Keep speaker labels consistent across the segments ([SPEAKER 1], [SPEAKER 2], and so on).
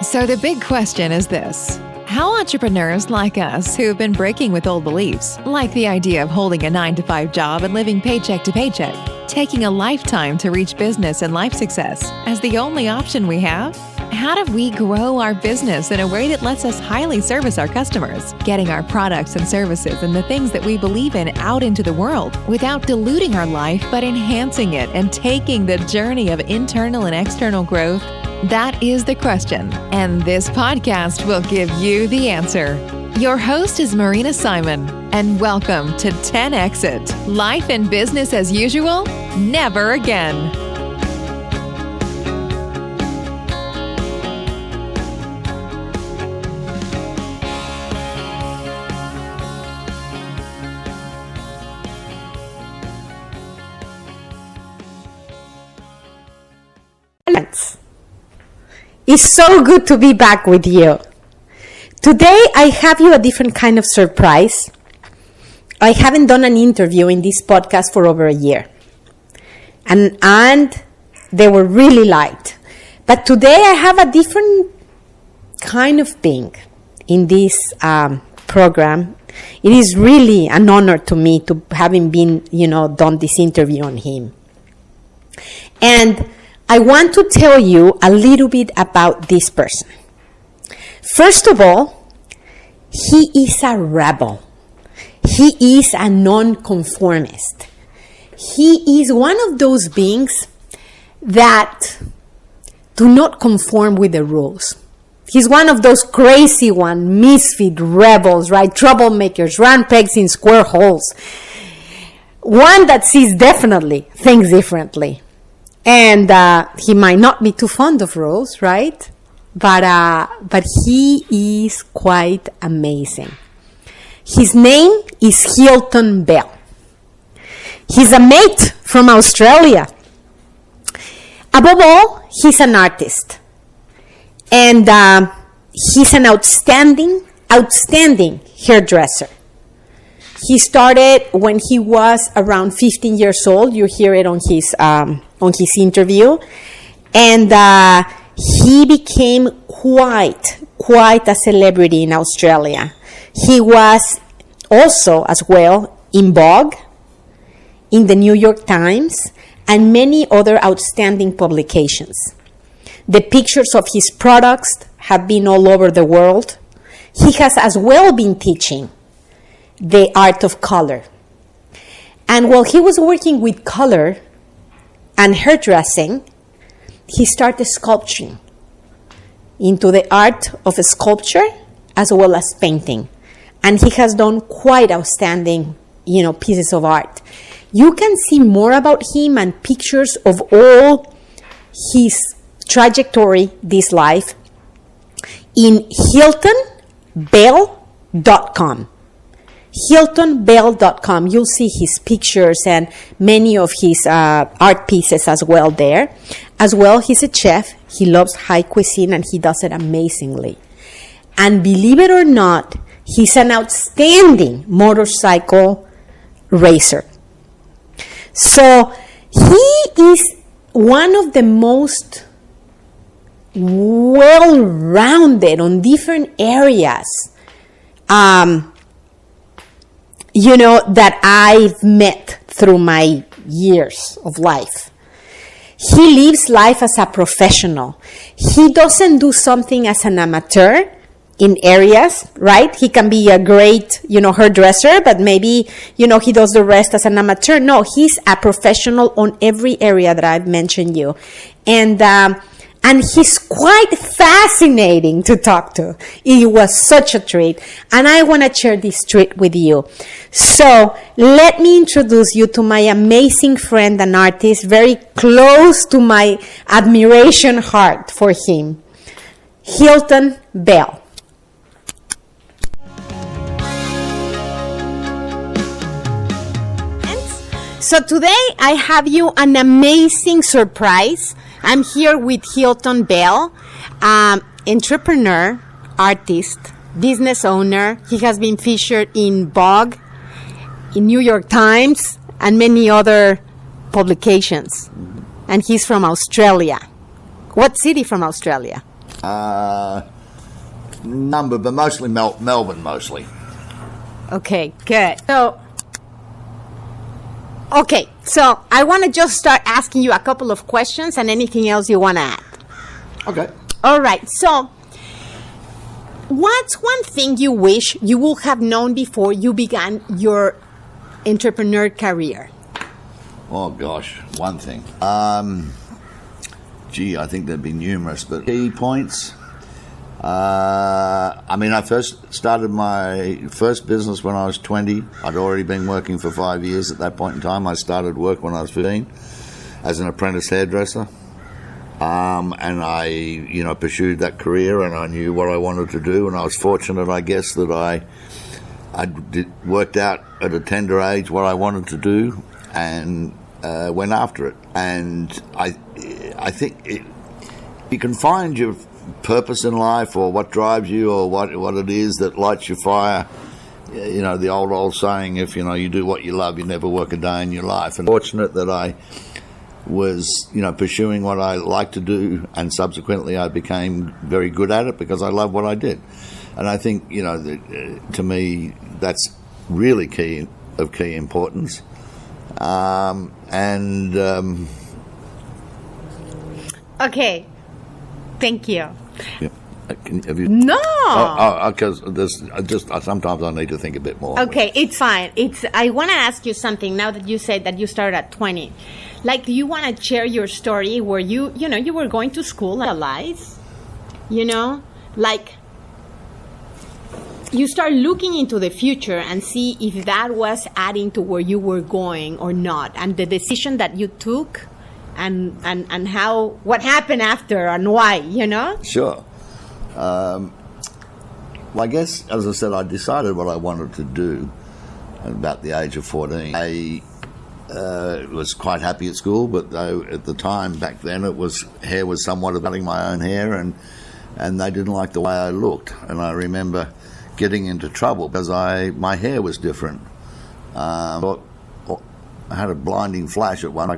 [SPEAKER 1] So the big question is this. How entrepreneurs like us who have been breaking with old beliefs, like the idea of holding a 9-to-5 job and living paycheck to paycheck, taking a lifetime to reach business and life success as the only option we have? How do we grow our business in a way that lets us highly service our customers, getting our products and services and the things that we believe in out into the world without diluting our life but enhancing it and taking the journey of internal and external growth? That is the question, and this podcast will give you the answer. Your host is Marina Simon, and welcome to 10 Exit. Life and business as usual? Never again.
[SPEAKER 2] It's so good to be back with you. Today I have you a different kind of surprise. I haven't done an interview in this podcast for over a year. And they were really light. But today I have a different kind of being in this program. It is really an honor to me to having been, done this interview on him. And I want to tell you a little bit about this person. First of all, he is a rebel. He is a nonconformist. He is one of those beings that do not conform with the rules. He's one of those crazy misfit rebels, right? Troublemakers, round pegs in square holes. One that sees definitely things differently. And he might not be too fond of rules, right? But he is quite amazing. His name is Hilton Bell. He's a mate from Australia. Above all, he's an artist. And he's an outstanding hairdresser. He started when he was around 15 years old. You hear it on his interview. And he became quite a celebrity in Australia. He was also as well in Vogue, in the New York Times, and many other outstanding publications. The pictures of his products have been all over the world. He has as well been teaching the art of color. And while he was working with color and hairdressing, he started sculpturing into the art of sculpture as well as painting. And he has done quite outstanding, pieces of art. You can see more about him and pictures of all his trajectory, this life, in HiltonBell.com. HiltonBell.com. You'll see his pictures and many of his art pieces as well there. As well, he's a chef. He loves high cuisine and he does it amazingly. And believe it or not, he's an outstanding motorcycle racer. So he is one of the most well-rounded on different areas that I've met through my years of life. He lives life as a professional. He doesn't do something as an amateur in areas, right? He can be a great, hairdresser, but maybe, he does the rest as an amateur. No, he's a professional on every area that I've mentioned you. And he's quite fascinating to talk to. It was such a treat. And I want to share this treat with you. So let me introduce you to my amazing friend and artist, very close to my admiration heart for him, Hilton Bell. So today I have you an amazing surprise. I'm here with Hilton Bell, entrepreneur, artist, business owner. He has been featured in Vogue, in New York Times, and many other publications. And he's from Australia. What city from Australia?
[SPEAKER 3] Number, but mostly Melbourne, mostly.
[SPEAKER 2] Okay, good. So I want to just start asking you a couple of questions and anything else you want to add.
[SPEAKER 3] Okay.
[SPEAKER 2] All right. So what's one thing you wish you would have known before you began your entrepreneur career?
[SPEAKER 3] Oh, gosh, one thing. I think there'd be numerous, but key points. I first started my first business when I was 20. I'd already been working for 5 years at that point in time. I started work when I was 15 as an apprentice hairdresser. And I, pursued that career, and I knew what I wanted to do, and I was fortunate, I guess, that I worked out at a tender age what I wanted to do and went after it. And I think you can find your purpose in life, or what drives you, or what it is that lights your fire. The old saying, if you do what you love, you never work a day in your life. And fortunate that I was pursuing what I like to do, and subsequently I became very good at it because I love what I did. And I think to me that's really key importance.
[SPEAKER 2] Okay, thank you.
[SPEAKER 3] Yeah. Have you?
[SPEAKER 2] No.
[SPEAKER 3] Because sometimes I need to think a bit more.
[SPEAKER 2] Okay, it's fine. I want to ask you something now that you said that you started at 20. Like, do you want to share your story where you were going to school alive? Like, you start looking into the future and see if that was adding to where you were going or not, and the decision that you took, and what happened after and why,
[SPEAKER 3] Sure. Well, I guess, as I said, I decided what I wanted to do at about the age of 14. I was quite happy at school, but at the time back then hair was somewhat about my own hair, and they didn't like the way I looked. And I remember getting into trouble because my hair was different. I had a blinding flash at one,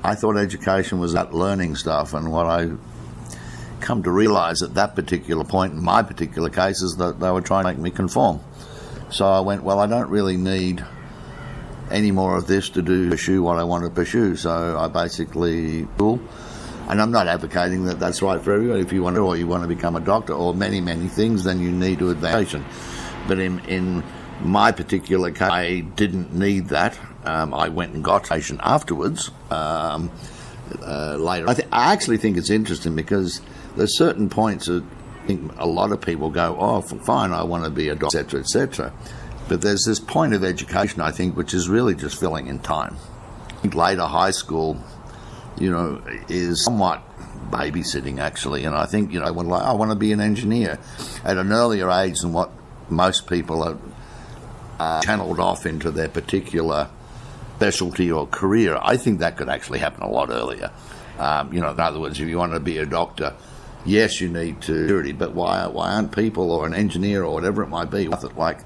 [SPEAKER 3] I thought education was about learning stuff, and what I come to realise at that particular point in my particular case is that they were trying to make me conform. So I went, I don't really need any more of this to pursue what I want to pursue. So I basically, and I'm not advocating that that's right for everybody. If you want to, or you want to become a doctor, or many, many things, then you need to advance. But in my particular case, I didn't need that. I went and got education afterwards. Later, I actually think it's interesting because there's certain points that I think a lot of people go, oh, fine, I want to be a doctor, etc., etc. But there's this point of education, I think, which is really just filling in time. I think later high school, is somewhat babysitting, actually. And I think, I want to be an engineer at an earlier age than what most people are channeled off into their particular specialty or career. I think that could actually happen a lot earlier. In other words, if you want to be a doctor, yes, you need to, but why aren't people, or an engineer or whatever it might be, like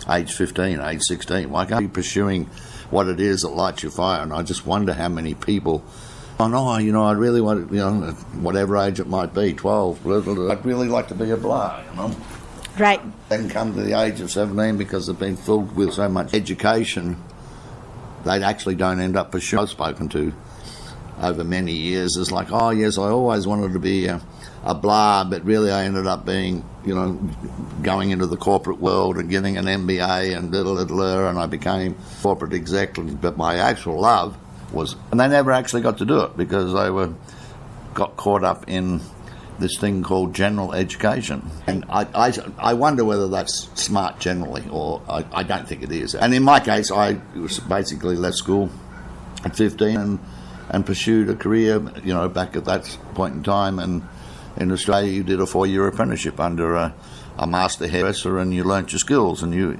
[SPEAKER 3] age 15, age 16? Why can't you be pursuing what it is that lights your fire? And I just wonder how many people, I really want, whatever age it might be, 12, I'd really like to be a blah,
[SPEAKER 2] Right.
[SPEAKER 3] Then come to the age of 17 because they've been filled with so much education, they actually don't end up pursuing. I've spoken to over many years is like, oh yes, I always wanted to be a blah, but really I ended up being, going into the corporate world and getting an MBA and and I became corporate executive. But my actual love was, and they never actually got to do it because they got caught up in this thing called general education. And I wonder whether that's smart generally, or I don't think it is. And in my case, I basically left school at 15 and pursued a career, back at that point in time. And in Australia, you did a 4-year apprenticeship under a master hairdresser, and you learnt your skills, and you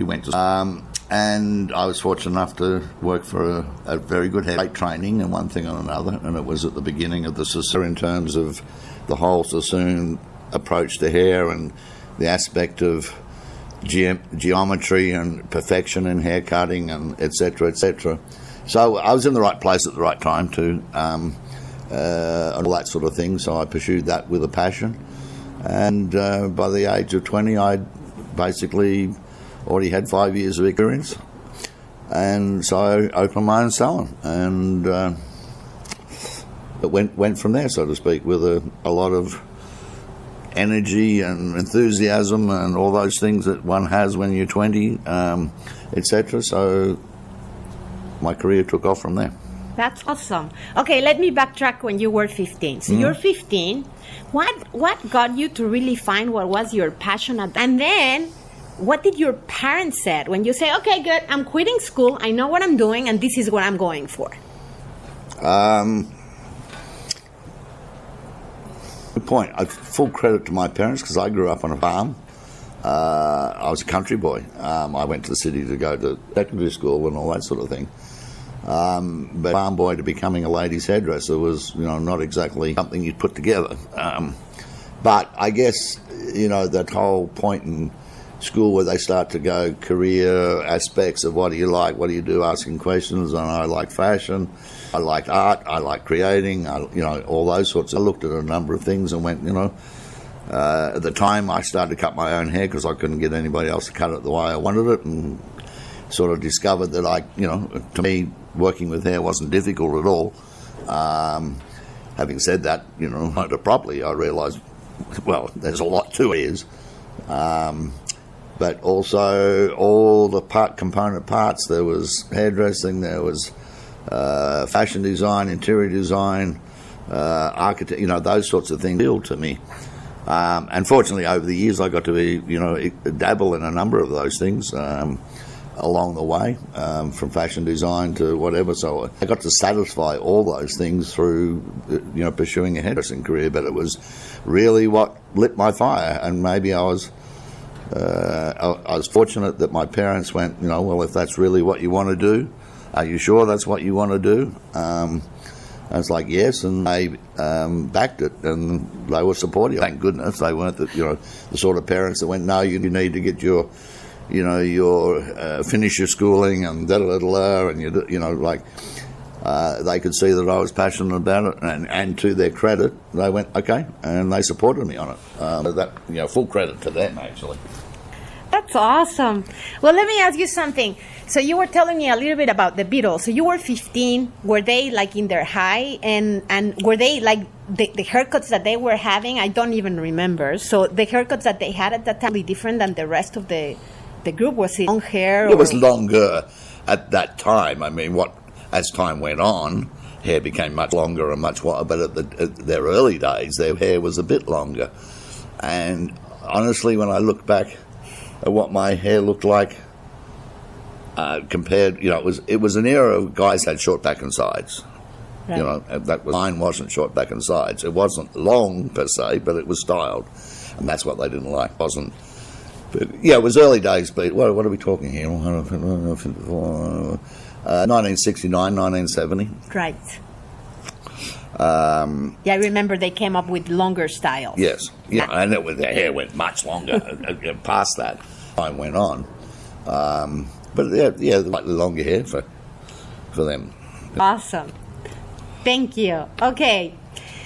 [SPEAKER 3] went to and I was fortunate enough to work for a very good hair training and one thing and another, and it was at the beginning of the sassoon in terms of the whole sassoon approach to hair and the aspect of geometry and perfection in hair cutting and etc., etc. So I was in the right place at the right time to and all that sort of thing. So I pursued that with a passion. And by the age of 20, I basically already had 5 years of experience. And so I opened my own salon, and it went from there, so to speak, with a lot of energy and enthusiasm and all those things that one has when you're 20, etc. So my career took off from there.
[SPEAKER 2] That's awesome. Okay, let me backtrack when you were 15. So you're 15. What got you to really find what was your passion? And then, what did your parents say when you say, okay, good, I'm quitting school, I know what I'm doing, and this is what I'm going for?
[SPEAKER 3] Good point. Full credit to my parents, because I grew up on a farm. I was a country boy. I went to the city to go to secondary school and all that sort of thing. But farm boy to becoming a ladies' hairdresser was, not exactly something you'd put together. But I guess, that whole point in school where they start to go career aspects of what do you like, what do you do, asking questions, and I like fashion, I like art, I like creating, all those sorts. I looked at a number of things and went, at the time I started to cut my own hair because I couldn't get anybody else to cut it the way I wanted it, and sort of discovered that to me, working with hair wasn't difficult at all. Having said that, learned it properly, I realised, well, there's a lot to ears. But also all the component parts. There was hairdressing, there was fashion design, interior design, architect, those sorts of things appealed to me. And fortunately, over the years, I got to dabble in a number of those things along the way, from fashion design to whatever. So I got to satisfy all those things through, pursuing a hairdressing career. But it was really what lit my fire, and maybe I was fortunate that my parents went, well, if that's really what you want to do, are you sure that's what you want to do? I was like, yes, and they backed it, and they were supportive. Thank goodness they weren't the sort of parents that went, no, you need to get your finish your schooling and da-da-da-da, and they could see that I was passionate about it, and to their credit, they went, okay, and they supported me on it. Full credit to them, actually.
[SPEAKER 2] That's awesome. Well, let me ask you something. So you were telling me a little bit about the Beatles. So you were 15. Were they like in their high? And were they like the haircuts that they were having? I don't even remember. So the haircuts that they had at that time were different than the rest of the group? Was it long hair?
[SPEAKER 3] It was longer at that time. I mean, as time went on, hair became much longer and much wider. But at their early days, their hair was a bit longer. And honestly, when I look back at what my hair looked like, compared, it was an era of guys had short back and sides. Right. Mine wasn't short back and sides. It wasn't long per se, but it was styled, and that's what they didn't like. It wasn't. But, it was early days. But what are we talking here? 1969, 1970.
[SPEAKER 2] Right. I remember they came up with longer styles.
[SPEAKER 3] Yes, and their hair went much longer past that. Time went on. But slightly longer hair for them.
[SPEAKER 2] Awesome. Thank you. Okay.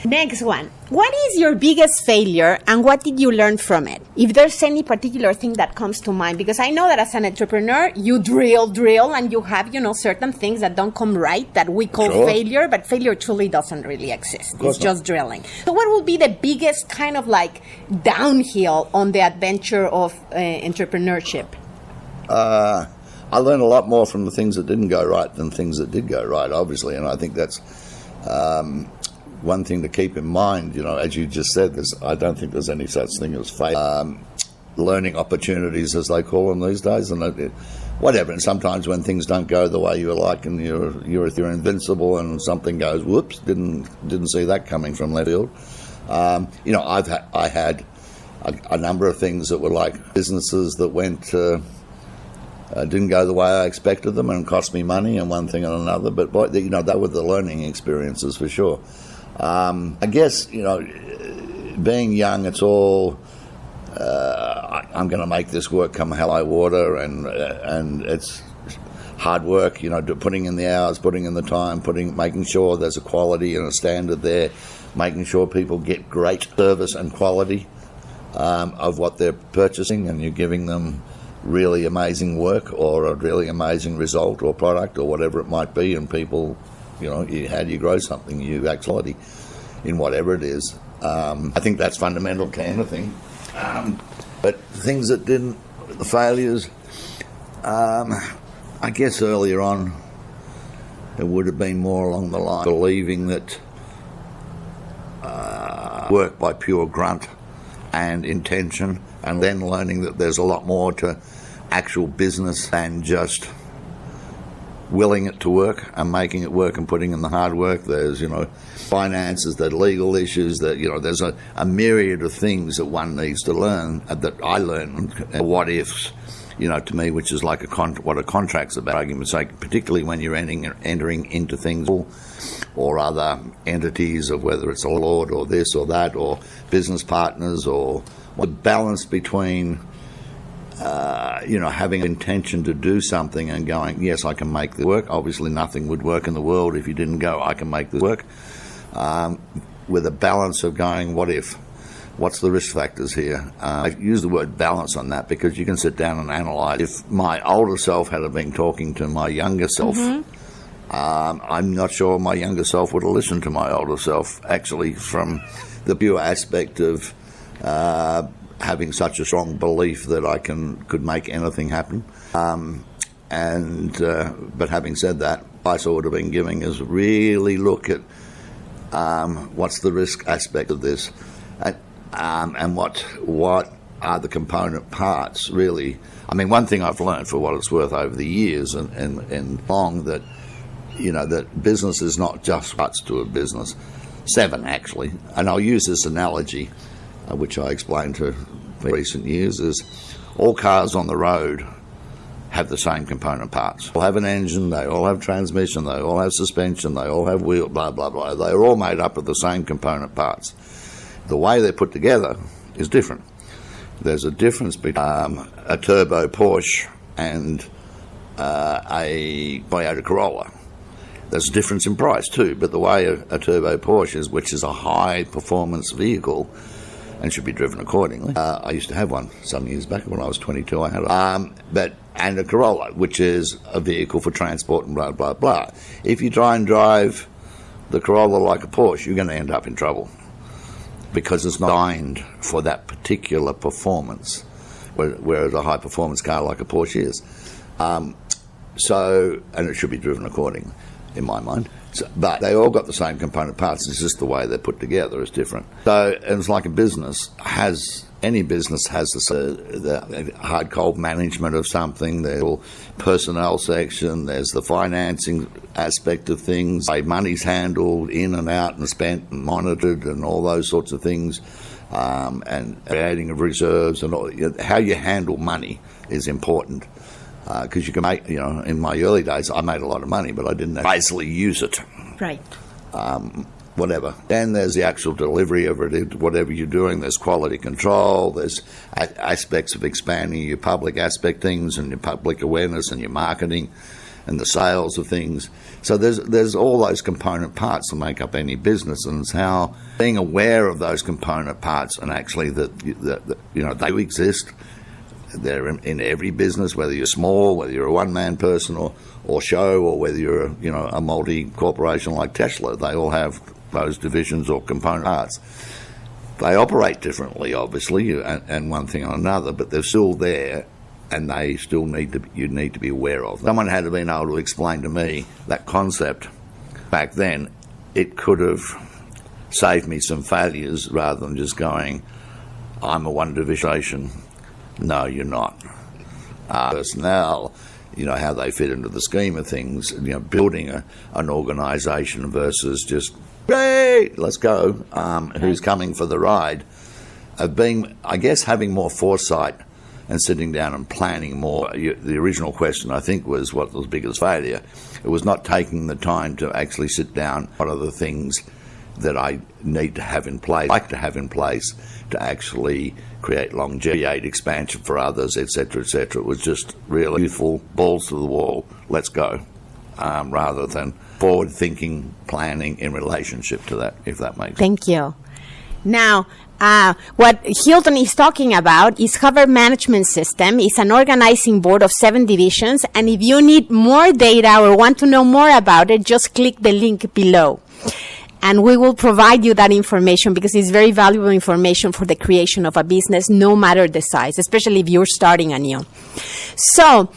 [SPEAKER 2] Next one. What is your biggest failure and what did you learn from it? If there's any particular thing that comes to mind, because I know that as an entrepreneur, you drill, and you have, certain things that don't come right that we call failure, but failure truly doesn't really exist. It's just drilling. So what would be the biggest kind of like downhill on the adventure of entrepreneurship?
[SPEAKER 3] I learned a lot more from the things that didn't go right than things that did go right, obviously, and I think that's one thing to keep in mind. As you just said, I don't think there's any such thing as failure. Learning opportunities, as they call them these days, and whatever. And sometimes when things don't go the way you like, and you're invincible, and something goes, whoops, didn't see that coming from left field. I had a number of things that were like businesses that went. Didn't go the way I expected them and cost me money and one thing and another. But, boy, they were the learning experiences for sure. I guess, being young, it's all, I'm going to make this work come hell high water, and it's hard work, putting in the hours, putting in the time, making sure there's a quality and a standard there, making sure people get great service and quality of what they're purchasing, and you're giving them really amazing work or a really amazing result or product or whatever it might be, and people, how do you grow something? You actually, in whatever it is. I think that's fundamental to anything. But things that didn't, the failures, I guess earlier on it would have been more along the line of believing that work by pure grunt and intention, and then learning that there's a lot more to actual business than just willing it to work and making it work and putting in the hard work. There's, finances, there's legal issues, that, there's a myriad of things that one needs to learn, that I learned, what ifs, to me, which is like what a contract's about, argument's sake, particularly when you're entering into things or other entities, of whether it's a lord or this or that or business partners, or the balance between having intention to do something and going, yes, I can make this work. Obviously, nothing would work in the world if you didn't go, I can make this work. With a balance of going, what if? What's the risk factors here? I use the word balance on that because you can sit down and analyse. If my older self had been talking to my younger self, I'm not sure my younger self would have listened to my older self, actually, from the pure aspect of having such a strong belief that I could make anything happen. But having said that, advice I would have been giving is really look at what's the risk aspect of this, and what are the component parts, really. I mean, one thing I've learned, for what it's worth, over the years and long, that that business is not just parts to a business. 7, actually, and I'll use this analogy, which I explained to recent years, is all cars on the road have the same component parts. They all have an engine, they all have transmission, they all have suspension, they all have wheel, blah, blah, blah. They're all made up of the same component parts. The way they're put together is different. There's a difference between a turbo Porsche and a Toyota Corolla. There's a difference in price too, but the way a turbo Porsche is, which is a high-performance vehicle and should be driven accordingly. I used to have one some years back when I was 22. I had and a Corolla, which is a vehicle for transport and blah, blah, blah. If you try and drive the Corolla like a Porsche, you're going to end up in trouble because it's not designed for that particular performance, whereas a high-performance car like a Porsche is. And it should be driven accordingly, in my mind. But they all got the same component parts. It's just the way they're put together is different. So it's like a business any business has the hard-cold management of something. There's the personnel section. There's the financing aspect of things. Money's handled in and out and spent and monitored and all those sorts of things. And creating of reserves and all, how you handle money is important. Because you can make, in my early days, I made a lot of money, but I didn't basically use it.
[SPEAKER 2] Right.
[SPEAKER 3] Whatever. Then there's the actual delivery of it, whatever you're doing. There's quality control. There's aspects of expanding your public aspect things and your public awareness and your marketing and the sales of things. So there's all those component parts that make up any business, and it's how being aware of those component parts and actually that they exist. They're in every business, whether you're small, whether you're a one-man person or show, or whether you're a multi-corporation like Tesla. They all have those divisions or component parts. They operate differently, obviously, and one thing or another, but they're still there, and they still you need to be aware of them. Someone had been able to explain to me that concept back then. It could have saved me some failures rather than just going, I'm a one-division. No, you're not. Personnel, how they fit into the scheme of things, building an organisation versus just, hey, let's go, who's coming for the ride, of being, I guess, having more foresight and sitting down and planning more. The original question, I think, was what was the biggest failure. It was not taking the time to actually sit down, what are the things that I need to have in place, to actually create longevity, create expansion for others, etc., etc. It was just really youthful, balls to the wall, let's go, rather than forward-thinking planning in relationship to that, if that makes sense.
[SPEAKER 2] Thank you. Now, what Hilton is talking about is Hover Management System. It's an organizing board of 7 divisions, and if you need more data or want to know more about it, just click the link below. And we will provide you that information because it's very valuable information for the creation of a business, no matter the size, especially if you're starting anew. So,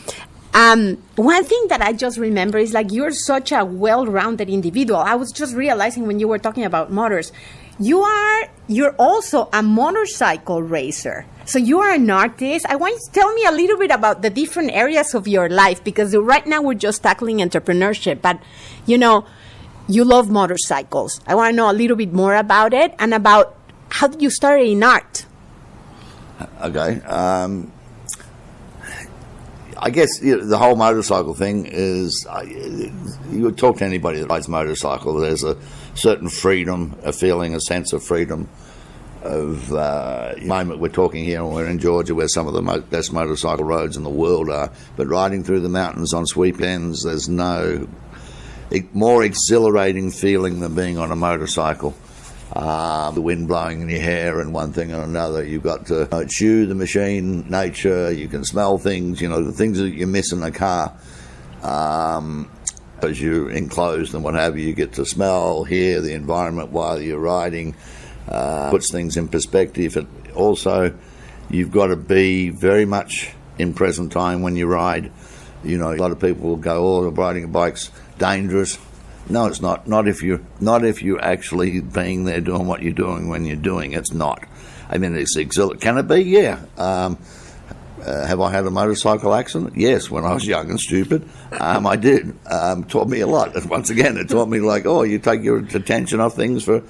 [SPEAKER 2] one thing that I just remember is like you're such a well-rounded individual. I was just realizing when you were talking about motors, you're also a motorcycle racer. So you are an artist. I want you to tell me a little bit about the different areas of your life, because right now we're just tackling entrepreneurship, but you know, you love motorcycles. I want to know a little bit more about it and about how did you start in art?
[SPEAKER 3] Okay. I guess the whole motorcycle thing is, you would talk to anybody that rides a motorcycle, there's a certain freedom, a feeling, a sense of freedom. Of the moment we're talking here, and we're in Georgia, where some of the best motorcycle roads in the world are, but riding through the mountains on sweep ends, there's no more exhilarating feeling than being on a motorcycle. The wind blowing in your hair and one thing and another. You've got to chew the machine, nature, you can smell things, the things that you miss in a car. As you're enclosed and what have you, you get to smell, hear the environment while you're riding. Puts things in perspective. Also, you've got to be very much in present time when you ride. A lot of people will go, "Oh, riding a bike's dangerous." No, it's not. Not if you're actually being there doing what you're doing when you're doing. It's not. I mean, it's exhilarating. Can it be? Yeah. Have I had a motorcycle accident? Yes, when I was young and stupid. I did. Taught me a lot. Once again, it taught me you take your attention off things for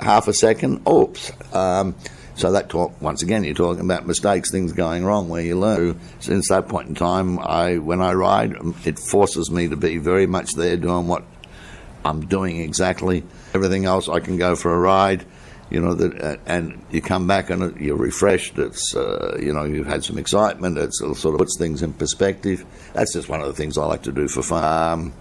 [SPEAKER 3] half a second. Oops. So that once again, you're talking about mistakes, things going wrong where you learn. Since that point in time, when I ride, it forces me to be very much there doing what I'm doing exactly. Everything else, I can go for a ride, and you come back and you're refreshed. It's, you've had some excitement. It sort of puts things in perspective. That's just one of the things I like to do for fun.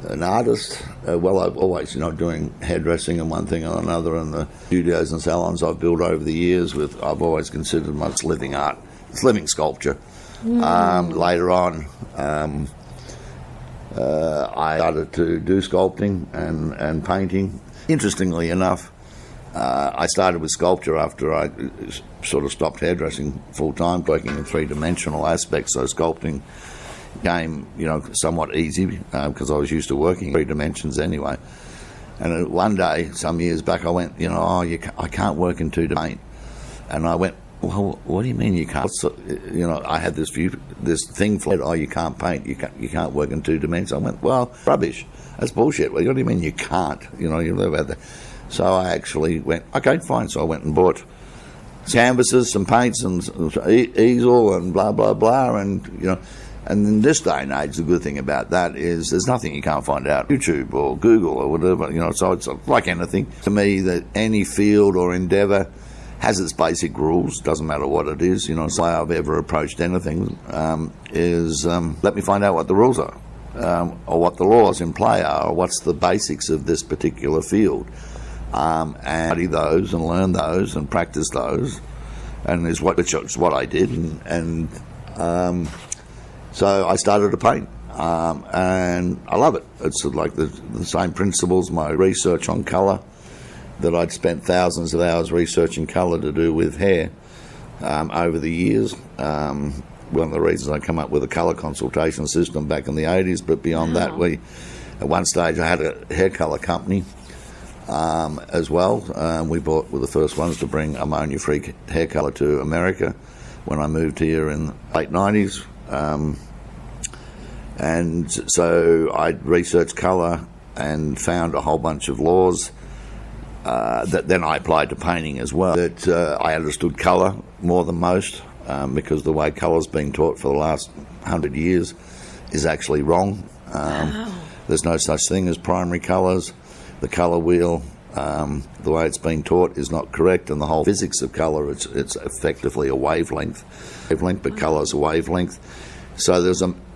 [SPEAKER 3] An artist, I've always, doing hairdressing and one thing or another, and the studios and salons I've built over the years I've always considered much living art. It's living sculpture. Later on, I started to do sculpting and painting. Interestingly enough, I started with sculpture after I sort of stopped hairdressing full-time, working in three-dimensional aspects, so sculpting became, somewhat easy because I was used to working in 3 dimensions anyway. And one day, some years back, I went, I can't work in 2 dimensions. And I went, well, what do you mean you can't? I had this thing for you can't paint, you can't work in 2 dimensions. I went, well, rubbish. That's bullshit. Well, what do you mean you can't? You live out there. So I actually went, okay, fine. So I went and bought canvases, some paints, and easel, and blah blah blah, and And in this day and age, the good thing about that is there's nothing you can't find out on YouTube or Google or whatever, so it's like anything. To me, that any field or endeavour has its basic rules, doesn't matter what it is, so I've ever approached anything is let me find out what the rules are, or what the laws in play are, or what's the basics of this particular field, and study those and learn those and practice those, and which is what I did, and so I started to paint, and I love it. It's like the same principles, my research on colour, that I'd spent thousands of hours researching colour to do with hair over the years. One of the reasons I come up with a colour consultation system back in the 80s, but beyond that, at one stage I had a hair colour company as well. We were the first ones to bring ammonia-free hair colour to America when I moved here in the late 90s. And so I researched colour and found a whole bunch of laws that then I applied to painting as well. That I understood colour more than most because the way colour's been taught for the last 100 years is actually wrong. There's no such thing as primary colours. the colour wheel, the way it's being taught is not correct, and the whole physics of colour, it's effectively a wavelength, but colour's a wavelength. So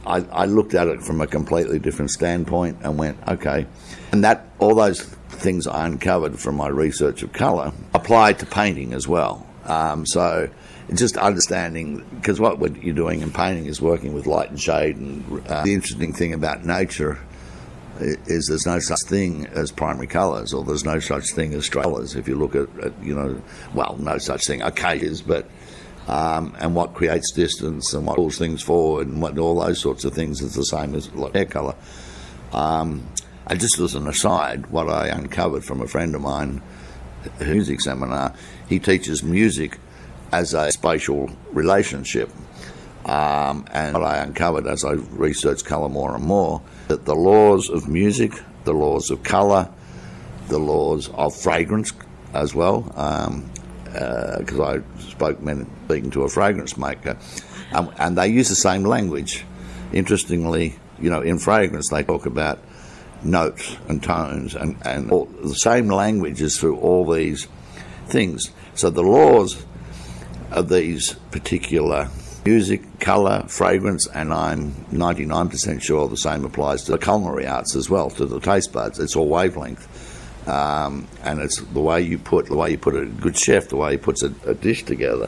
[SPEAKER 3] I looked at it from a completely different standpoint and went, okay, and that all those things I uncovered from my research of colour applied to painting as well. So it's just understanding, because what you're doing in painting is working with light and shade, and the interesting thing about nature is there's no such thing as primary colours, or there's no such thing as straight colours. If you look at no such thing, okay, but and what creates distance and what pulls things forward and what all those sorts of things is the same as hair colour. And just as an aside, what I uncovered from a friend of mine, a music seminar, he teaches music as a spatial relationship. And what I uncovered as I researched colour more and more, that the laws of music, the laws of colour, the laws of fragrance as well, because I speaking to a fragrance maker, and they use the same language. Interestingly, in fragrance they talk about notes and tones, and all, the same language is through all these things. So the laws of these particular music, colour, fragrance, and I'm 99% sure the same applies to the culinary arts as well, to the taste buds. It's all wavelength. And it's the way you put a good chef, the way he puts a dish together,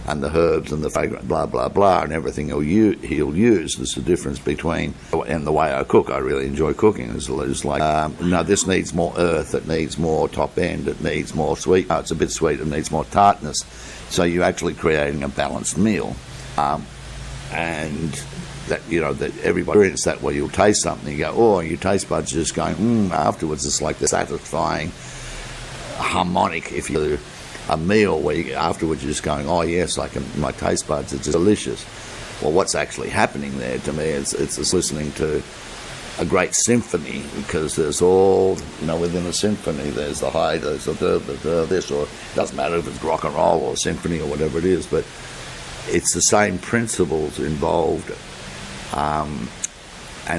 [SPEAKER 3] and the herbs and the fragrance, blah, blah, blah, and everything he'll use. There's the difference between, and the way I cook, I really enjoy cooking. It's like, this needs more earth, it needs more top end, it needs more sweet, it's a bit sweet, it needs more tartness. So you're actually creating a balanced meal. And that, that everybody experiences that, where you'll taste something, you go, and your taste buds are just going, afterwards it's like the satisfying harmonic, if you do a meal where afterwards you're just going, yes, my taste buds are just delicious. Well, what's actually happening there to me is it's just listening to a great symphony, because there's all, within a symphony, there's the high, there's the this, or it doesn't matter if it's rock and roll or symphony or whatever it is, but it's the same principles involved, and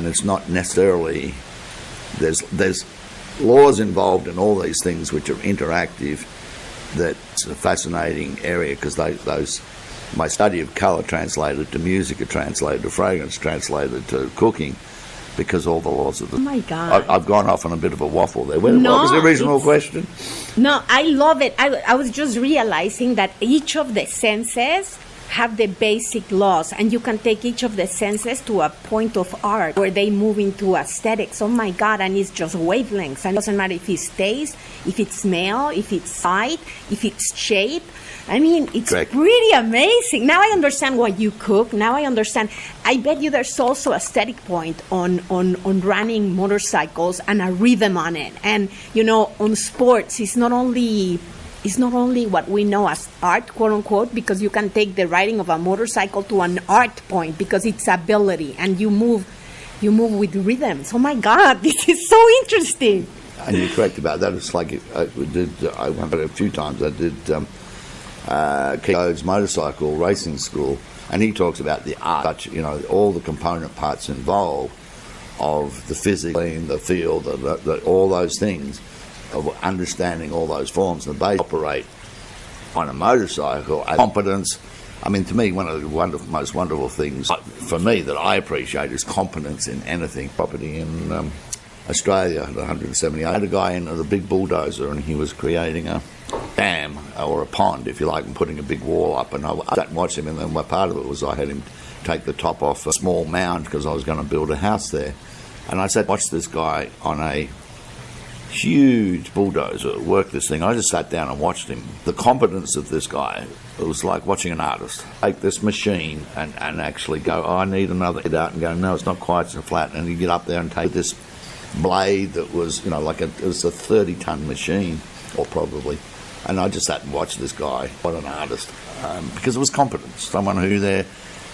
[SPEAKER 3] it's not necessarily, there's laws involved in all these things which are interactive. That's a fascinating area, because my study of colour translated to music, it translated to fragrance, translated to cooking, because all the laws of the...
[SPEAKER 2] Oh my God.
[SPEAKER 3] I've gone off on a bit of a waffle there. What was the original question?
[SPEAKER 2] No, I love it. I was just realizing that each of the senses have the basic laws, and you can take each of the senses to a point of art where they move into aesthetics. Oh my God, and it's just wavelengths, and it doesn't matter if it's taste, if it's smell, if it's sight, if it's shape. I mean, it's
[SPEAKER 3] Correct.
[SPEAKER 2] Pretty amazing. Now I understand why you cook. Now I understand. I bet you there's also a aesthetic point on running motorcycles and a rhythm on it. And, on sports, it's not only what we know as art, quote unquote, because you can take the riding of a motorcycle to an art point, because it's ability, and you move with rhythms. Oh my God, this is so interesting.
[SPEAKER 3] And you're correct about that. It's like I went a few times. I did Keith's motorcycle racing school, and he talks about the art, all the component parts involved of the physics, the feel, all those things, of understanding all those forms, and they operate on a motorcycle. Competence, I mean, to me, one of the most wonderful things for me that I appreciate is competence in anything. Property in Australia, at 178, I had a guy in with a big bulldozer, and he was creating a dam, or a pond, if you like, and putting a big wall up, and I sat and watched him, and then part of it was I had him take the top off a small mound, because I was going to build a house there. And I said, watch this guy on a huge bulldozer work this thing. I just sat down and watched him. The competence of this guy, it was like watching an artist take this machine and actually go, I need another, get out and go, no, it's not quite so flat, and you get up there and take this blade that was, it was a 30-ton machine, or probably, and I just sat and watched this guy. What an artist, because it was competence, someone who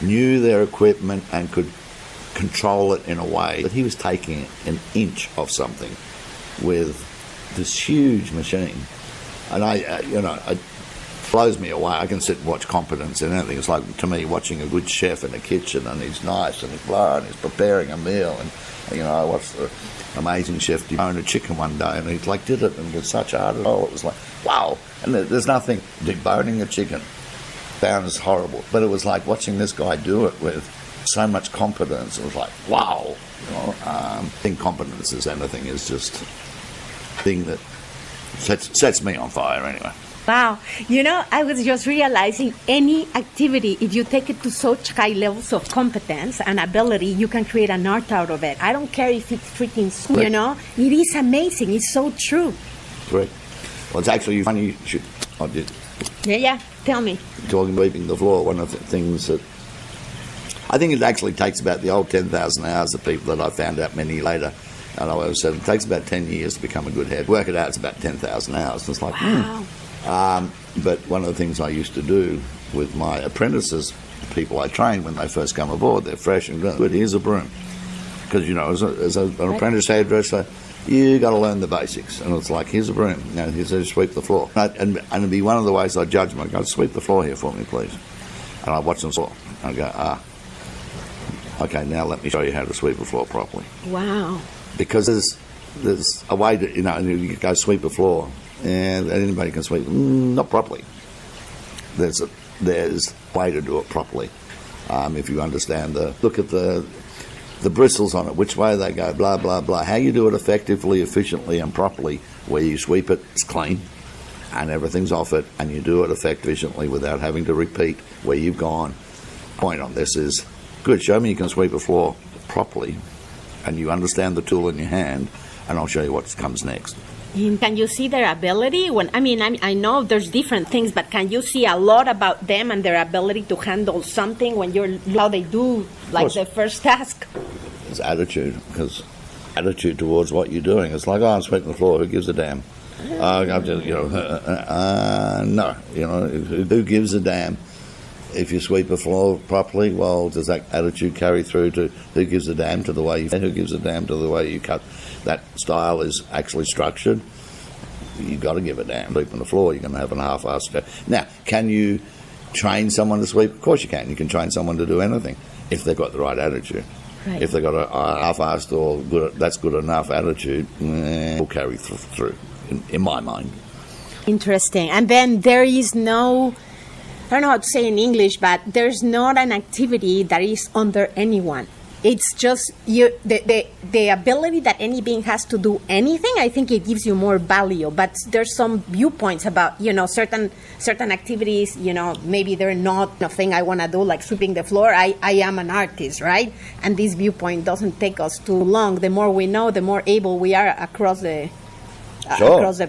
[SPEAKER 3] knew their equipment and could control it in a way that he was taking an inch of something with this huge machine. And blows me away. I can sit and watch competence in anything. It's like, to me, watching a good chef in the kitchen, and he's nice and he's blah, and he's preparing a meal. And, you know, I watched the amazing chef debone a chicken one day, and he like did it and with such art and all. It was like, wow. And there's nothing, deboning a chicken sounds horrible, but it was like watching this guy do it with so much competence. It was like, wow. You know, I think competence is anything, is just a thing that sets me on fire anyway.
[SPEAKER 2] Wow. You know, I was just realizing any activity, if you take it to such high levels of competence and ability, you can create an art out of it. I don't care if it's freaking school, you know. It is amazing. It's so true.
[SPEAKER 3] Great. Well, it's actually funny.
[SPEAKER 2] Yeah. Tell me.
[SPEAKER 3] Talking about sweeping the floor, one of the things that I think it actually takes about the old 10,000 hours of people that I found out many years later. And I always said it takes about 10 years to become a good head. Work it out, it's about 10,000 hours. And it's like,
[SPEAKER 2] wow.
[SPEAKER 3] But one of the things I used to do with my apprentices, people I trained when they first come aboard, they're fresh and good, here's a broom. Because, you know, as an apprentice hairdresser, you got to learn the basics. And it's like, here's a broom. You know, here's a sweep the floor. And it'd be one of the ways I judge them. I go, sweep the floor here for me, please. And I watch them sweep. I go, okay, now let me show you how to sweep the floor properly.
[SPEAKER 2] Wow.
[SPEAKER 3] Because there's a way to, you know, you go sweep the floor, and anybody can sweep, not properly. There's a way to do it properly. If you understand look at the bristles on it, which way they go, blah, blah, blah. How you do it effectively, efficiently, and properly, where you sweep it, it's clean, and everything's off it, and you do it efficiently without having to repeat where you've gone. Point on this is, good, show me you can sweep a floor properly, and you understand the tool in your hand, and I'll show you what comes next.
[SPEAKER 2] Can you see their ability? I know there's different things, but can you see a lot about them and their ability to handle something when you're how they do, like the first task?
[SPEAKER 3] It's attitude, because attitude towards what you're doing. It's like, I'm sweeping the floor, who gives a damn? I'm just, you know, no, you know, who gives a damn? If you sweep a floor properly, well, does that attitude carry through to who gives a damn to the way who gives a damn to the way you cut? That style is actually structured. You've got to give a damn. Sweeping the floor, you're going to have an half-assed. Now, can you train someone to sweep? Of course you can. You can train someone to do anything if they've got the right attitude. Right. If they've got a half-assed or that's good enough attitude, will carry through, in my mind.
[SPEAKER 2] Interesting. And then there is no, I don't know how to say in English, but there's not an activity that is under anyone. It's just the ability that any being has to do anything. I think it gives you more value. But there's some viewpoints about, you know, certain activities, you know, maybe they're not a thing I want to do, like sweeping the floor. I am an artist, right? And this viewpoint doesn't take us too long. The more we know, the more able we are across the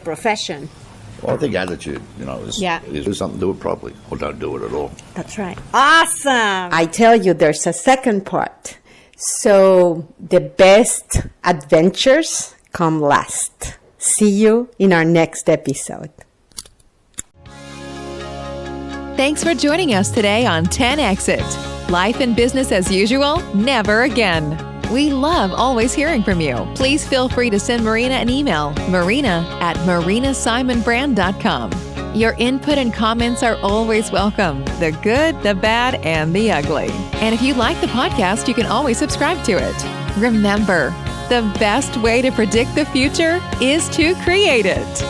[SPEAKER 2] profession.
[SPEAKER 3] Well, I think attitude, you know, is do something, do it properly, or don't do it at all.
[SPEAKER 2] That's right. Awesome. I tell you, there's a second part. So the best adventures come last. See you in our next episode.
[SPEAKER 1] Thanks for joining us today on 10 Exit. Life and business as usual, never again. We love always hearing from you. Please feel free to send Marina an email, marina@marinasimonbrand.com. Your input and comments are always welcome, the good, the bad, and the ugly. And if you like the podcast, you can always subscribe to it. Remember, the best way to predict the future is to create it.